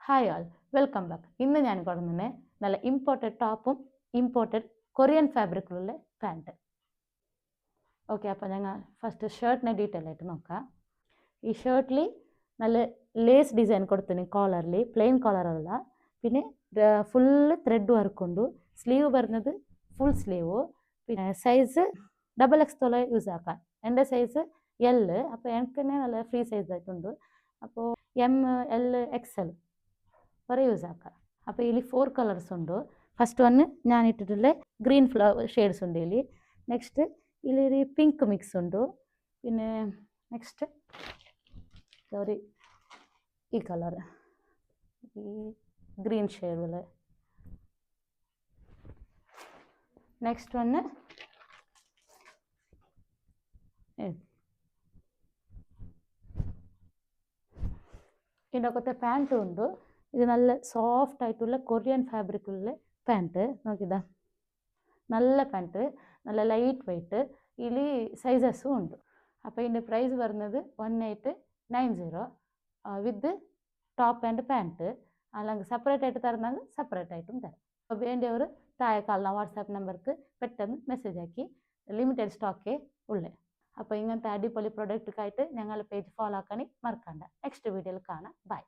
Hi ആൾ, welcome back. ഇന്ന് ഞാൻ കൊടുക്കുന്നത് നല്ല ഇമ്പോർട്ടഡ് ടോപ്പും ഇമ്പോർട്ടഡ് കൊറിയൻ ഫാബ്രിക്കിലുള്ള പാൻറ്റ്. ഓക്കെ, അപ്പോൾ ഞങ്ങൾ ഫസ്റ്റ് ഷർട്ടിനെ ഡീറ്റെയിൽ ആയിട്ട് നോക്കാം. ഈ ഷർട്ടിൽ നല്ല ലേസ് ഡിസൈൻ കൊടുത്തിന് കോളറിൽ, പ്ലെയിൻ കോളറല്ല. പിന്നെ ഫുള്ള് ത്രെഡ് വർക്ക് ഉണ്ട്. സ്ലീവ് വരുന്നത് ഫുൾ സ്ലീവ്. പിന്നെ സൈസ് XXL യൂസ് ആക്കാം. എൻ്റെ സൈസ് L, അപ്പോൾ എനിക്ക് തന്നെ നല്ല ഫ്രീ സൈസ് ആയിട്ടുണ്ട്. അപ്പോൾ M, L, XL വരെ യൂസ് ആക്കാം. അപ്പോൾ ഇതിൽ 4 കളേഴ്സ് ഉണ്ട്. ഫസ്റ്റ് വന്ന് ഞാൻ ഇട്ടിട്ടുള്ള ഗ്രീൻ ഫ്ലവർ ഷെയ്ഡ്സ് ഉണ്ട് ഇതിൽ. നെക്സ്റ്റ് ഇതിലൊരു പിങ്ക് മിക്സ് ഉണ്ട്. പിന്നെ നെക്സ്റ്റ് ഒരു ഈ കളർ, ഈ ഗ്രീൻ ഷെയ്ഡിൽ. നെക്സ്റ്റ് വന്ന് ഇതിനൊക്കെ പാൻറ്റും ഉണ്ട്. ഇത് നല്ല സോഫ്റ്റ് ആയിട്ടുള്ള കൊറിയൻ ഫാബ്രിക്കുള്ള പാൻറ്റ്. നോക്കിതാ, നല്ല പാൻറ്റ്, നല്ല ലൈറ്റ് വെയ്റ്റ്. ഇതിൽ സൈസസും ഉണ്ട്. അപ്പോൾ ഇതിൻ്റെ പ്രൈസ് വരുന്നത് 1890 വിത്ത് ടോപ്പ് ആൻഡ് പാൻറ്റ്. അല്ലെങ്കിൽ സെപ്പറേറ്റ് ആയിട്ട് തരുന്നെങ്കിൽ സെപ്പറേറ്റ് ആയിട്ടും തരാം. അപ്പോൾ വേണ്ടിയവർ താഴെ കാണുന്ന വാട്സാപ്പ് നമ്പർക്ക് പെട്ടെന്ന് മെസ്സേജ് ആക്കി. ലിമിറ്റഡ് സ്റ്റോക്കേ ഉള്ളേ. അപ്പോൾ ഇങ്ങനത്തെ അടിപൊളി പ്രൊഡക്റ്റൊക്കെ ആയിട്ട് ഞങ്ങളുടെ പേജ് ഫോളോ ആക്കാൻ മറക്കണ്ട. നെക്സ്റ്റ് വീഡിയോയിൽ കാണാം. ബൈ.